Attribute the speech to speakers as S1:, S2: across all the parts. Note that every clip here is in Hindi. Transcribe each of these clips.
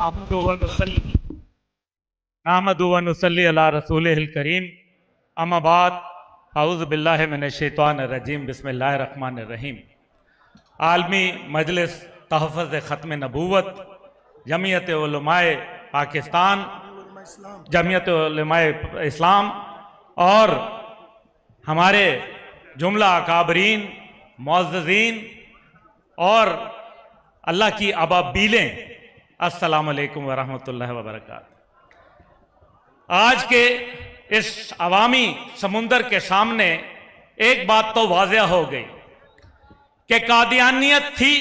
S1: नाहमदु व नुसल्ली अला रसूलिहिल करीम अम्मा बाद औज़ु बिल्लाहि मिनश शैतानिर रजीम बिस्मिल्लाहिर रहमानिर रहीम। आलमी मजलिस तहफ़्फ़ुज़ ख़त्म नबूवत जमीयत उलमाए पाकिस्तान, जमीयत उलमाए इस्लाम और हमारे जुमला अकाबरीन मुअज़्ज़ज़ीन और अल्लाह की अबाबीलें, अस्सलामु अलैकुम व रहमतुल्लाहि व बरकातहू। आज के इस अवामी समुंदर के सामने एक बात तो वाज़ेह हो गई कि कादियानियत थी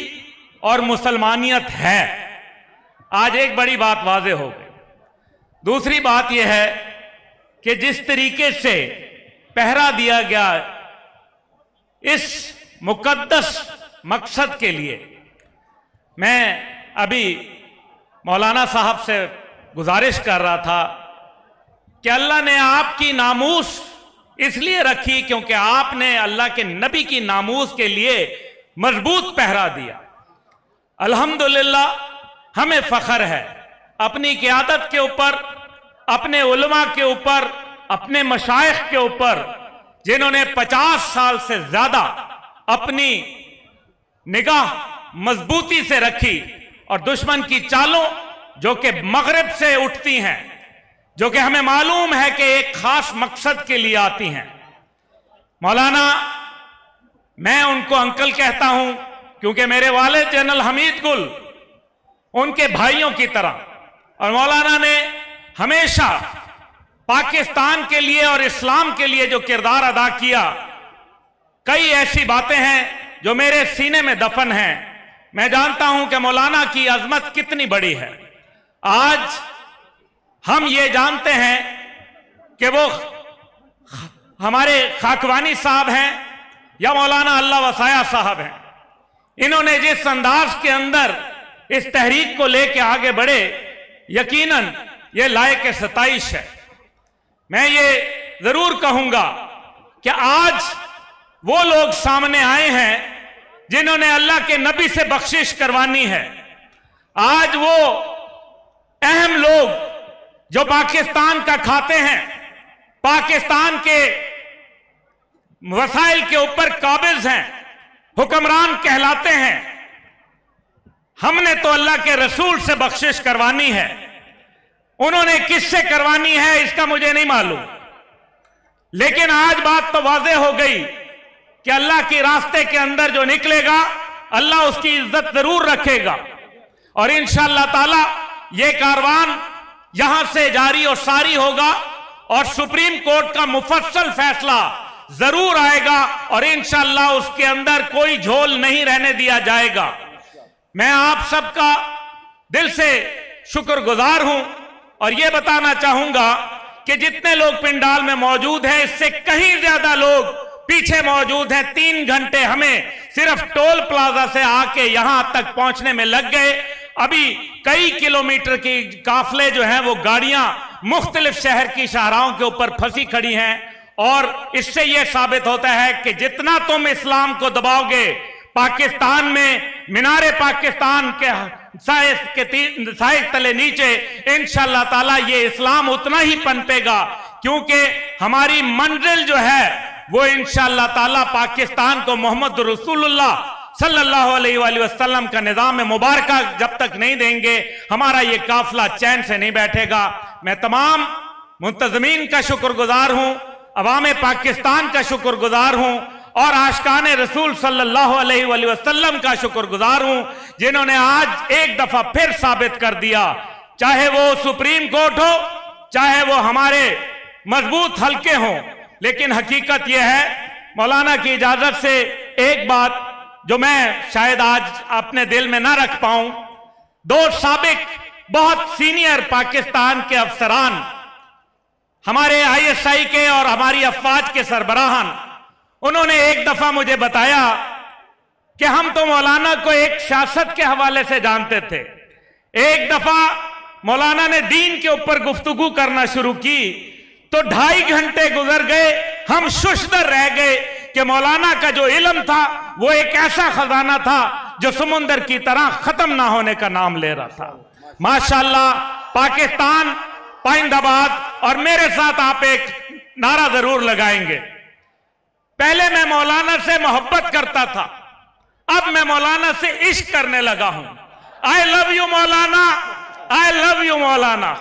S1: और मुसलमानियत है। आज एक बड़ी बात वाज़ेह हो गई। दूसरी बात यह है कि जिस तरीके से पहरा दिया गया इस मुकद्दस मकसद के लिए, मैं अभी मौलाना साहब से गुजारिश कर रहा था कि अल्लाह ने आपकी नामूस इसलिए रखी क्योंकि आपने अल्लाह के नबी की नामूस के लिए मजबूत पहरा दिया। अल्हम्दुलिल्लाह हमें फख्र है अपनी क़ियादत के ऊपर, अपने उलमा के ऊपर, अपने मशाइख के ऊपर, जिन्होंने 50 साल से ज्यादा अपनी निगाह मजबूती से रखी और दुश्मन की चालों जो कि मगरिब से उठती हैं, जो कि हमें मालूम है कि एक खास मकसद के लिए आती हैं। मौलाना, मैं उनको अंकल कहता हूं क्योंकि मेरे वालिद जनरल हमीद गुल उनके भाइयों की तरह, और मौलाना ने हमेशा पाकिस्तान के लिए और इस्लाम के लिए जो किरदार अदा किया, कई ऐसी बातें हैं जो मेरे सीने में दफन हैं। मैं जानता हूं कि मौलाना की अजमत कितनी बड़ी है। आज हम ये जानते हैं कि वो हमारे खाकवानी साहब हैं या मौलाना अल्लाह वसाया साहब हैं। इन्होंने जिस अंदाज के अंदर इस तहरीक को लेकर आगे बढ़े, यकीनन ये लायक सताइश है। मैं ये जरूर कहूंगा कि आज वो लोग सामने आए हैं जिन्होंने अल्लाह के नबी से बख्शिश करवानी है। आज वो अहम लोग जो पाकिस्तान का खाते हैं, पाकिस्तान के वसाइल के ऊपर काबिज हैं, हुक्मरान कहलाते हैं, हमने तो अल्लाह के रसूल से बख्शिश करवानी है। उन्होंने किससे करवानी है इसका मुझे नहीं मालूम, लेकिन आज बात तो वाज़ेह हो गई कि अल्लाह के रास्ते के अंदर जो निकलेगा अल्लाह उसकी इज्जत जरूर रखेगा और इंशाअल्लाह ताला ये कारवान यहां से जारी और सारी होगा और सुप्रीम कोर्ट का मुफस्सल फैसला जरूर आएगा और इंशाअल्लाह उसके अंदर कोई झोल नहीं रहने दिया जाएगा। मैं आप सबका दिल से शुक्रगुजार हूं और यह बताना चाहूंगा कि जितने लोग पिंडाल में मौजूद हैं इससे कहीं ज्यादा लोग पीछे मौजूद हैं। 3 घंटे हमें सिर्फ टोल प्लाजा से आके यहां तक पहुंचने में लग गए। अभी कई किलोमीटर की काफले जो हैं वो गाड़ियां मुख्तलिफ शहर की शाहराहों के ऊपर फंसी खड़ी हैं और इससे यह साबित होता है कि जितना तुम इस्लाम को दबाओगे, पाकिस्तान में मीनारे पाकिस्तान के साए तले नीचे इंशाअल्लाह ताला ये इस्लाम उतना ही पनपेगा, क्योंकि हमारी मंजिल जो है वो इंशाअल्लाह ताला पाकिस्तान को मोहम्मद रसूलुल्लाह सल्लल्लाहु अलैहि वसल्लम का निजाम में मुबारक जब तक नहीं देंगे, हमारा ये काफिला चैन से नहीं बैठेगा। मैं तमाम मुंतजमीन का शुक्रगुजार हूं, अवाम पाकिस्तान का शुक्रगुजार हूं और आशिकाने रसूल सल्लल्लाहु अलैहि वसल्लम का शुक्रगुजार हूं, जिन्होंने आज एक दफा फिर साबित कर दिया, चाहे वो सुप्रीम कोर्ट हो, चाहे वो हमारे मजबूत हल्के हों, लेकिन हकीकत यह है, मौलाना की इजाजत से एक बात जो मैं शायद आज अपने दिल में ना रख पाऊं, 2 साबिक बहुत सीनियर पाकिस्तान के अफसरान, हमारे ISI के और हमारी अफवाज के सरबराहान, उन्होंने एक दफा मुझे बताया कि हम तो मौलाना को एक सियासत के हवाले से जानते थे। एक दफा मौलाना ने दीन के ऊपर गुफ्तगू करना शुरू की तो 2.5 घंटे गुजर गए, हम शुशदर रह गए कि मौलाना का जो इल्म था वो एक ऐसा खजाना था जो समुंदर की तरह खत्म ना होने का नाम ले रहा था। माशाअल्लाह, पाकिस्तान पाइंदाबाद। और मेरे साथ आप एक नारा जरूर लगाएंगे। पहले मैं मौलाना से मोहब्बत करता था, अब मैं मौलाना से इश्क करने लगा हूं। I love you Maulana, I love you Maulana.